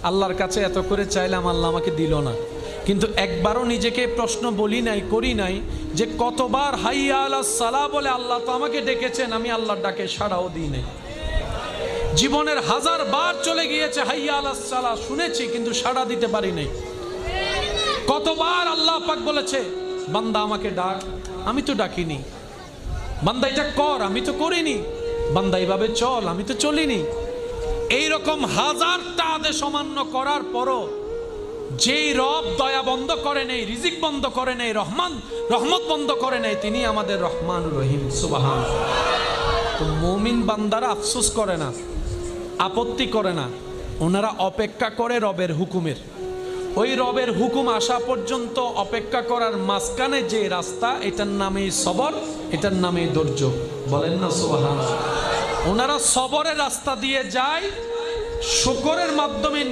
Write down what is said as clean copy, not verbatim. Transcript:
আল্লাহর কাছে এত করে চাইলাম, আল্লাহ আমাকে দিল না। কিন্তু একবারও নিজেকে প্রশ্ন বলি নাই, করি নাই যে কতবার হাইয়া আলাস সালাহ বলে আল্লাহ তো আমাকে ডেকেছেন, আমি আল্লাহর ডাকে সাড়াও দিই নাই। জীবনের 1000 বার চলে গিয়েছে হাইয়া আলাস সালাহ শুনেছি, কিন্তু সাড়া দিতে পারি নাই। কতবার আল্লাহ পাক বলেছে বান্দা আমাকে ডাক, আমি তো ডাকিনি। বান্দা এটা কর, আমি তো করিনি। বান্দা এইভাবে চল, আমি তো চলিনি। এইরকম 1000টা আদেশ অমান্য করার পরও যেই রব দয়া বন্ধ করে নেই, রিজিক বন্ধ করে নেই, রহমত বন্ধ করে নেই, তিনি আমাদের রহমান রহিম। সুবহানাল্লাহ। তো মুমিন বান্দারা আফসোস করে না, আপত্তি করে না, ওনারা অপেক্ষা করে রবের হুকুমের। ওই রবের হুকুম আসা পর্যন্ত অপেক্ষা করার মাঝখানে যে রাস্তা, এটার নামেই সবর, এটার নামেই ধৈর্য। বলেন না সুবহানাল্লাহ। ওনারা সবরের রাস্তা দিয়ে যায়, শুকরের মাধ্যমে